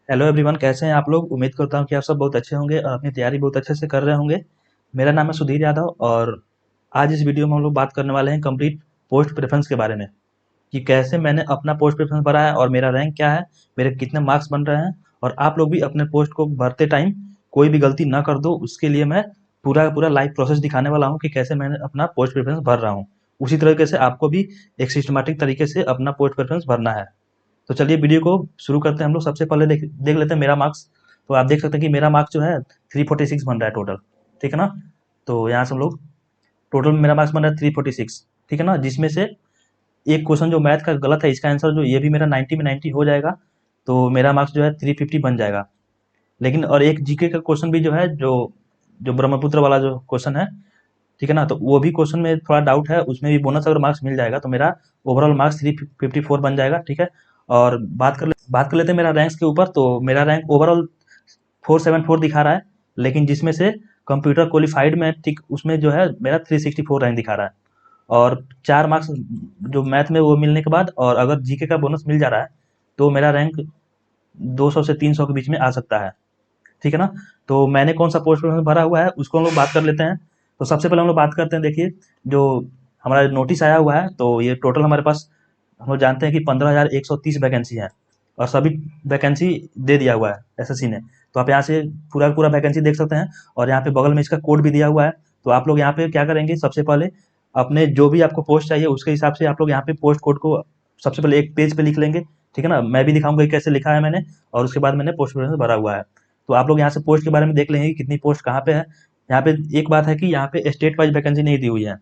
Hello everyone, कैसे हैं आप लोग। उम्मीद करता हूँ कि आप सब बहुत अच्छे होंगे और अपनी तैयारी बहुत अच्छे से कर रहे होंगे। मेरा नाम है सुधीर यादव और आज इस वीडियो में हम लोग बात करने वाले हैं कंप्लीट पोस्ट प्रेफरेंस के बारे में कि कैसे मैंने अपना पोस्ट प्रेफरेंस भरा है और मेरा रैंक क्या है, मेरे कितने मार्क्स बन रहे हैं। और आप लोग भी अपने पोस्ट को भरते टाइम कोई भी गलती ना कर दो, उसके लिए मैं पूरा पूरा लाइव प्रोसेस दिखाने वाला हूँ कि कैसे मैंने अपना पोस्ट प्रेफरेंस भर रहा हूँ। उसी तरीके से आपको भी एक सिस्टमेटिक तरीके से अपना पोस्ट प्रेफरेंस भरना है। तो चलिए वीडियो को शुरू करते हैं हम लोग। सबसे पहले देख देख लेते हैं मेरा मार्क्स। तो आप देख सकते हैं कि मेरा मार्क्स जो है 346 बन रहा है टोटल। ठीक है ना। तो यहाँ से हम लोग टोटल मेरा मार्क्स बन रहा है 346। ठीक है ना, जिसमें से एक क्वेश्चन जो मैथ का गलत है, इसका आंसर जो ये भी मेरा 90 में 90 हो जाएगा। तो मेरा मार्क्स जो है 350 बन जाएगा। लेकिन और एक जीके का क्वेश्चन भी जो है, जो जो ब्रह्मपुत्र वाला जो क्वेश्चन है, ठीक है ना, तो वो भी क्वेश्चन में थोड़ा डाउट है, उसमें भी बोनस अगर मार्क्स मिल जाएगा तो मेरा ओवरऑल मार्क्स 354 बन जाएगा। ठीक है। और बात कर लेते हैं मेरा रैंक्स के ऊपर। तो मेरा रैंक ओवरऑल 474 दिखा रहा है, लेकिन जिसमें से कंप्यूटर क्वालिफाइड में, ठीक, उसमें जो है मेरा 364 रैंक दिखा रहा है। और 4 मार्क्स जो मैथ में वो मिलने के बाद और अगर जीके का बोनस मिल जा रहा है तो मेरा रैंक 200 से 300 के बीच में आ सकता है। ठीक है ना। तो मैंने कौन सा पोस्ट भरा हुआ है उसको हम लोग बात कर लेते हैं। तो सबसे पहले हम लोग बात करते हैं, देखिए, जो हमारा नोटिस आया हुआ है, तो ये टोटल हमारे पास, हम लोग जानते हैं कि 15,130 वैकेंसी है और सभी वैकेंसी दे दिया हुआ है एसएससी ने। तो आप यहाँ से पूरा पूरा वैकेंसी देख सकते हैं और यहाँ पे बगल में इसका कोड भी दिया हुआ है। तो आप लोग यहाँ पे क्या करेंगे, सबसे पहले अपने जो भी आपको पोस्ट चाहिए उसके हिसाब से आप लोग यहाँ पे पोस्ट कोड को सबसे पहले एक पेज पे लिख लेंगे। ठीक है ना, मैं भी दिखाऊंगा कि कैसे लिखा है मैंने, और उसके बाद मैंने पोस्ट भरा हुआ है। तो आप लोग यहाँ से पोस्ट के बारे में देख लेंगे कि कितनी पोस्ट कहाँ पे है। यहाँ पे एक बात है कि यहाँ पे स्टेट वाइज वैकेंसी नहीं दी हुई है।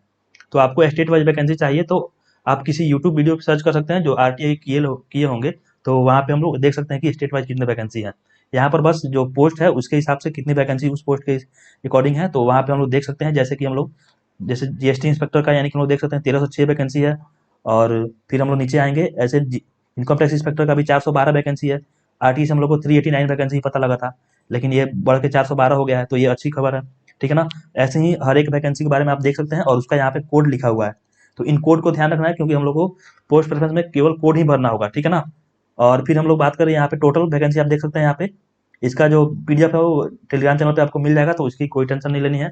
तो आपको स्टेट वाइज वैकेंसी चाहिए तो आप किसी यूट्यूब वीडियो पे सर्च कर सकते हैं जो आरटीआई किए होंगे। तो वहाँ पे हम लोग देख सकते हैं कि स्टेट वाइज कितनी वैकेंसी है। यहाँ पर बस जो पोस्ट है उसके हिसाब से कितनी वैकेंसी उस पोस्ट के अकॉर्डिंग है, तो वहाँ पे हम लोग देख सकते हैं। जैसे कि हम लोग, जैसे जीएसटी इंस्पेक्टर का, यानी कि हम लोग देख सकते हैं 1306 वैकेंसी है। और फिर हम लोग नीचे आएंगे, ऐसे इनकम टैक्स इंस्पेक्टर का भी 412 वैकेंसी है। आरटी से हम लोग को 389 वैकेंसी पता लगा था, लेकिन ये बढ़ के 412 हो गया है, तो ये अच्छी खबर है। ठीक है ना। ऐसे ही हर एक वैकेंसी के बारे में आप देख सकते हैं और उसका यहाँ पे कोड लिखा हुआ है। तो इन कोड को ध्यान रखना है, क्योंकि हम लोग को पोस्ट प्रेफरेंस में केवल कोड ही भरना होगा। ठीक है ना। और फिर हम लोग बात करें यहाँ पे टोटल वैकेंसी, आप देख सकते हैं यहाँ पे इसका जो पीडीएफ है वो टेलीग्राम चैनल पे आपको मिल जाएगा, तो उसकी कोई टेंशन नहीं लेनी है।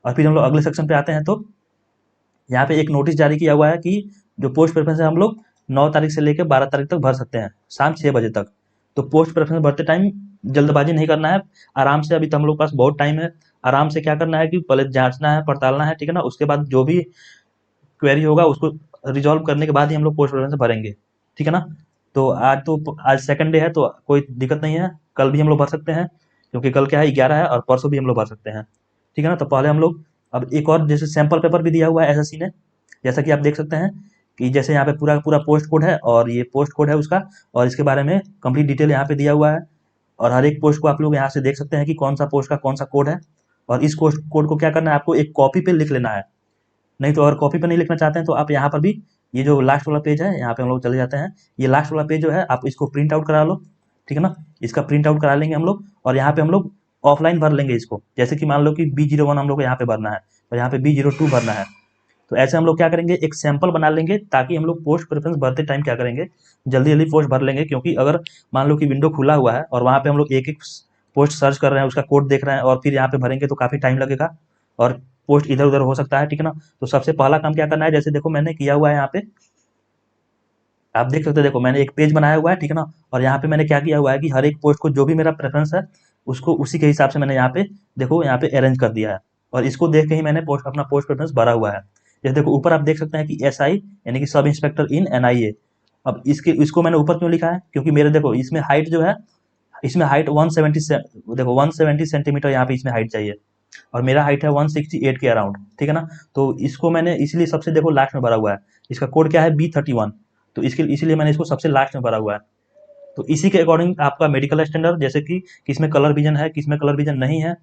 और फिर हम लोग अगले सेक्शन पे आते हैं। तो यहाँ पे एक नोटिस जारी किया हुआ है कि जो पोस्ट प्रेफरेंस है हम लोग 9 तारीख से लेकर 12 तारीख तक भर सकते हैं, शाम 6 बजे तक। तो पोस्ट प्रेफरेंस भरते टाइम जल्दबाजी नहीं करना है, आराम से, अभी तो हम लोग पास बहुत टाइम है। आराम से क्या करना है कि पहले जांचना है, पड़तालना है। ठीक है ना। उसके बाद जो भी क्वेरी होगा उसको रिजॉल्व करने के बाद ही हम लोग पोस्ट प्रेफरेंस भरेंगे। ठीक है ना। तो आज सेकंड डे है तो कोई दिक्कत नहीं है, कल भी हम लोग भर सकते हैं, क्योंकि कल क्या है, 11 है, और परसों भी हम लोग भर सकते हैं। ठीक है ना। तो पहले हम लोग, अब एक और जैसे सैंपल पेपर भी दिया हुआ है एसएससी ने, जैसा कि आप देख सकते हैं कि जैसे यहाँ पे पूरा पूरा पोस्ट कोड है और ये पोस्ट कोड है उसका, और इसके बारे में कंप्लीट डिटेल यहाँ पे दिया हुआ है। और हर एक पोस्ट को आप लोग यहाँ से देख सकते हैं कि कौन सा पोस्ट का कौन सा कोड है। और इस पोस्ट कोड को क्या करना है, आपको एक कॉपी पे लिख लेना है। नहीं तो अगर कॉपी पे नहीं लिखना चाहते हैं तो आप यहाँ पर भी, ये जो लास्ट वाला पेज है यहाँ पे हम लोग चले जाते हैं। ये लास्ट वाला पेज जो है आप इसको प्रिंट आउट करा लो। ठीक है ना। इसका प्रिंट आउट करा लेंगे हम लोग और यहाँ पे हम लोग ऑफलाइन भर लेंगे इसको। जैसे कि मान लो कि B01 हम लोग को यहाँ पे भरना है और यहाँ पे B02 भरना है। तो ऐसे हम लोग क्या करेंगे, एक सैंपल बना लेंगे, ताकि हम लोग पोस्ट प्रेफरेंस भरते टाइम क्या करेंगे, जल्दी जल्दी पोस्ट भर लेंगे। क्योंकि अगर मान लो कि विंडो खुला हुआ है और वहाँ पे हम लोग एक एक पोस्ट सर्च कर रहे हैं, उसका कोड देख रहे हैं और फिर यहाँ पे भरेंगे तो काफ़ी टाइम लगेगा और पोस्ट इधर उधर हो सकता है। ठीक है ना। तो सबसे पहला काम क्या करना है, जैसे देखो मैंने किया हुआ है यहाँ पे, आप देख सकते हैं, देखो मैंने एक पेज बनाया हुआ है। ठीक है ना। और यहाँ पे मैंने क्या किया हुआ है कि हर एक पोस्ट को जो भी मेरा प्रेफरेंस है उसको उसी के हिसाब से मैंने यहाँ पे, देखो यहाँ पे अरेंज कर दिया है। और इसको देख के ही मैंने अपना पोस्ट प्रेफरेंस भरा हुआ है। जैसे देखो ऊपर आप देख सकते हैं कि SI, यानी कि सब इंस्पेक्टर इन NIA। अब इसको मैंने ऊपर क्यों लिखा है, क्योंकि मेरे देखो इसमें हाइट जो है, इसमें हाइट 170 से, देखो 170 सेंटीमीटर यहाँ पे इसमें हाइट चाहिए, और मेरा हाइट है 168 के अराउंड। ठीक है ना। तो इसको मैंने इसलिए सबसे, देखो, लास्ट में भरा हुआ है। इसका कोड क्या है, B31। तो इसके इसीलिए मैंने इसको सबसे लास्ट में भरा हुआ है। तो इसी के अकॉर्डिंग आपका मेडिकल स्टैंडर्ड, जैसे कि किसमें कलर विजन है, किसमें कलर विजन नहीं है,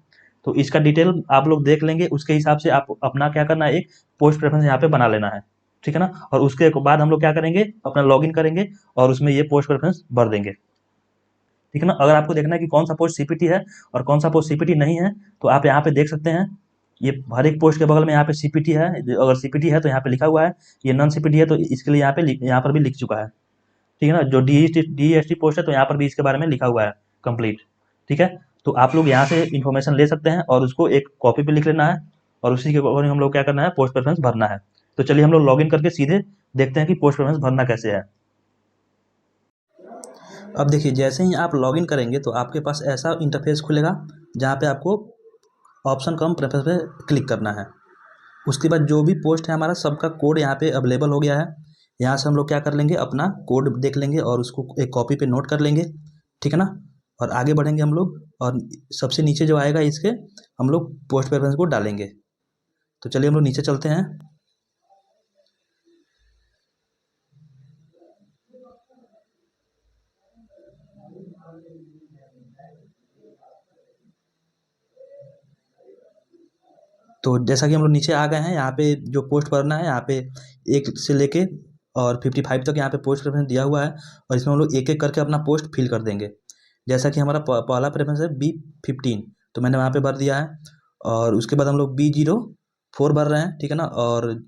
तो इसका डिटेल आप लोग देख लेंगे। उसके हिसाब से आप अपना क्या करना है, एक पोस्ट प्रेफरेंस यहाँ पे बना लेना है। ठीक है ना। और उसके बाद हम लोग क्या करेंगे, अपना लॉगिन करेंगे और उसमें ये पोस्ट प्रेफरेंस भर देंगे। ठीक है ना। अगर आपको देखना है कि कौन सा पोस्ट सीपीटी है और कौन सा पोस्ट सीपीटी नहीं है, तो आप यहाँ पे देख सकते हैं, ये हर एक पोस्ट के बगल में यहाँ पे सीपीटी है। अगर सीपीटी है तो यहाँ पे लिखा हुआ है, ये नॉन सीपीटी है तो इसके लिए यहाँ पर भी लिख चुका है। ठीक है ना। जो डीएसटी पोस्ट है तो यहाँ पर भी इसके बारे में लिखा हुआ है। कंप्लीट। ठीक है, तो आप लोग यहाँ से इन्फॉर्मेशन ले सकते हैं और उसको एक कॉपी पे लिख लेना है और उसी के अकॉर्डिंग हम लोग क्या करना है, पोस्ट प्रेफरेंस भरना है। तो चलिए हम लोग लॉगिन करके सीधे देखते हैं कि पोस्ट प्रेफरेंस भरना कैसे है। अब देखिए, जैसे ही आप लॉगिन करेंगे तो आपके पास ऐसा इंटरफेस खुलेगा जहाँ पे आपको ऑप्शन कम प्रेफरेंस पे क्लिक करना है। उसके बाद जो भी पोस्ट है हमारा सबका कोड यहाँ पे अवेलेबल हो गया है। यहाँ से हम लोग क्या कर लेंगे, अपना कोड देख लेंगे और उसको एक कॉपी पे नोट कर लेंगे। ठीक है ना, और आगे बढ़ेंगे हम लोग और सबसे नीचे जो आएगा इसके हम लोग पोस्ट प्रेफरेंस को डालेंगे। तो चलिए हम लोग नीचे चलते हैं। तो जैसा कि हम लोग नीचे आ गए हैं, यहाँ पे जो पोस्ट भरना है, यहाँ पे 1 से लेके और 55 तक यहाँ पे पोस्ट प्रेफरेंस दिया हुआ है और इसमें हम लोग एक एक करके अपना पोस्ट फिल कर देंगे। जैसा कि हमारा पहला प्रेफरेंस है B15, तो मैंने वहाँ पे भर दिया है और उसके बाद हम लोग B04 भर रहे हैं। ठीक है ना, और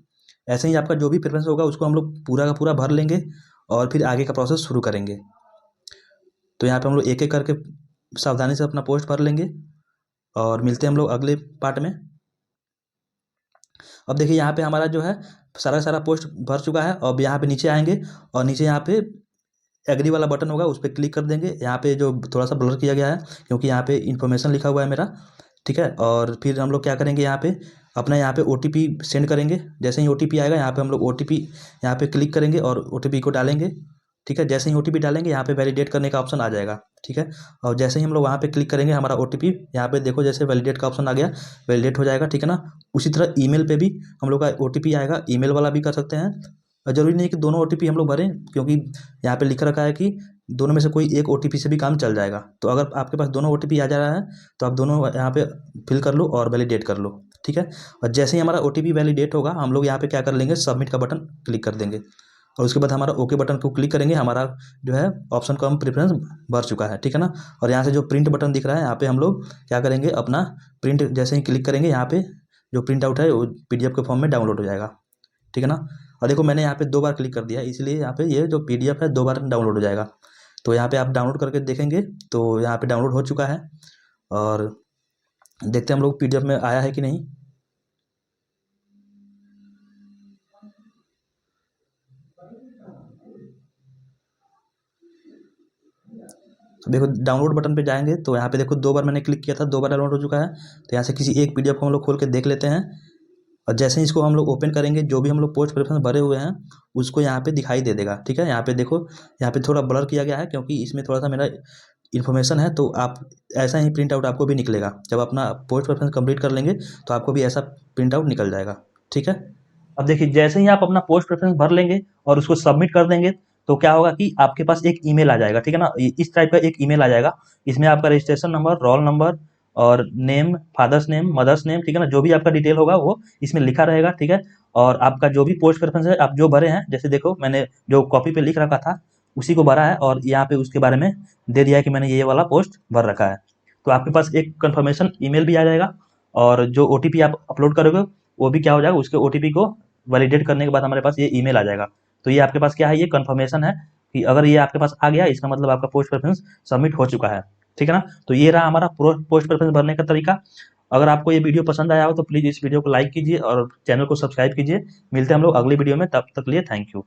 ऐसे ही आपका जो भी प्रेफरेंस होगा उसको हम लोग पूरा का पूरा भर लेंगे और फिर आगे का प्रोसेस शुरू करेंगे। तो यहाँ पे हम लोग एक एक करके सावधानी से अपना पोस्ट भर लेंगे और मिलते हैं हम लोग अगले पार्ट में। अब देखिए यहाँ पे हमारा जो है सारा पोस्ट भर चुका है। अब यहाँ पे नीचे आएंगे और नीचे यहाँ पे एग्री वाला बटन होगा, उस पर क्लिक कर देंगे। यहाँ पे जो थोड़ा सा ब्लर किया गया है क्योंकि यहाँ पे इन्फॉर्मेशन लिखा हुआ है मेरा। ठीक है, और फिर हम लोग क्या करेंगे, यहाँ पे अपना यहाँ पे OTP सेंड करेंगे। जैसे ही OTP आएगा यहाँ पे हम लोग OTP यहाँ पे क्लिक करेंगे और OTP को डालेंगे। ठीक है, जैसे ही OTP डालेंगे यहाँ पे वैलिडेट करने का ऑप्शन आ जाएगा। ठीक है, और जैसे ही हम लोग वहाँ पे क्लिक करेंगे हमारा OTP यहाँ पे देखो जैसे वैलिडेट का ऑप्शन आ गया, वैलिडेट हो जाएगा। ठीक है ना, उसी तरह ईमेल पे भी हम लोग का OTP आएगा, ईमेल वाला भी कर सकते हैं। और ज़रूरी नहीं कि दोनों OTP हम लोग भरें क्योंकि यहाँ पे लिख रखा है कि दोनों में से कोई एक OTP से भी काम चल जाएगा। तो अगर आपके पास दोनों OTP आ जा रहा है तो आप दोनों यहाँ पे फिल कर लो और वैलिडेट कर लो। ठीक है, और जैसे ही हमारा OTP वैलिडेट होगा हम लोग यहाँ पे क्या कर लेंगे, सबमिट का बटन क्लिक कर देंगे और उसके बाद हमारा ओके बटन को क्लिक करेंगे। हमारा जो है ऑप्शन का हम प्रेफरेंस भर चुका है। ठीक है ना, और यहाँ से जो प्रिंट बटन दिख रहा है यहाँ पे हम लोग क्या करेंगे, अपना प्रिंट जैसे ही क्लिक करेंगे यहाँ पे जो प्रिंट आउट है वो PDF के फॉर्म में डाउनलोड हो जाएगा। ठीक है ना, और देखो मैंने यहाँ पे 2 बार क्लिक कर दिया इसलिए यहाँ पे ये जो PDF है 2 बार डाउनलोड हो जाएगा। तो यहाँ पे आप डाउनलोड करके देखेंगे तो यहाँ पे डाउनलोड हो चुका है और देखते हैं हम लोग PDF में आया है कि नहीं। देखो डाउनलोड बटन पे जाएंगे तो यहाँ पे देखो 2 बार मैंने क्लिक किया था, 2 बार डाउनलोड हो चुका है। तो यहाँ से किसी एक PDF को हम लोग खोल के देख लेते हैं और जैसे ही इसको हम लोग ओपन करेंगे जो भी हम लोग पोस्ट प्रेफरेंस भरे हुए हैं उसको यहाँ पे दिखाई दे देगा। ठीक है, यहाँ पे देखो यहाँ पे थोड़ा ब्लर किया गया है क्योंकि इसमें थोड़ा सा मेरा इन्फॉर्मेशन है। तो आप ऐसा ही प्रिंट आउट आपको भी निकलेगा, जब अपना पोस्ट प्रेफरेंस कंप्लीट कर लेंगे तो आपको भी ऐसा प्रिंट आउट निकल जाएगा। ठीक है, अब देखिए जैसे ही आप अपना पोस्ट प्रेफरेंस भर लेंगे और उसको सबमिट कर देंगे तो क्या होगा कि आपके पास एक ईमेल आ जाएगा। ठीक है ना, इस टाइप का एक ईमेल आ जाएगा। इसमें आपका रजिस्ट्रेशन नंबर, रोल नंबर और name, father's name, mother's name, ठीक है ना, जो भी आपका डिटेल होगा वो इसमें लिखा रहेगा। ठीक है, और आपका जो भी पोस्ट प्रेफरेंस है आप जो भरे हैं, जैसे देखो मैंने जो कॉपी पे लिख रखा था उसी को भरा है और यहाँ पे उसके बारे में दे दिया है कि मैंने ये वाला पोस्ट भर रखा है। तो आपके पास एक कंफर्मेशन ईमेल भी आ जाएगा और जो OTP आप अपलोड करोगे वो भी क्या हो जाएगा, उसके OTP को वैलिडेट करने के बाद हमारे पास ये ईमेल आ जाएगा। तो ये आपके पास क्या है, ये कंफर्मेशन है कि अगर ये आपके पास आ गया इसका मतलब आपका पोस्ट प्रेफरेंस सबमिट हो चुका है। ठीक है ना, तो ये रहा हमारा पोस्ट प्रेफरेंस भरने का तरीका। अगर आपको ये वीडियो पसंद आया हो तो प्लीज़ इस वीडियो को लाइक कीजिए और चैनल को सब्सक्राइब कीजिए। मिलते हैं हम लोग अगली वीडियो में, तब तक लिए थैंक यू।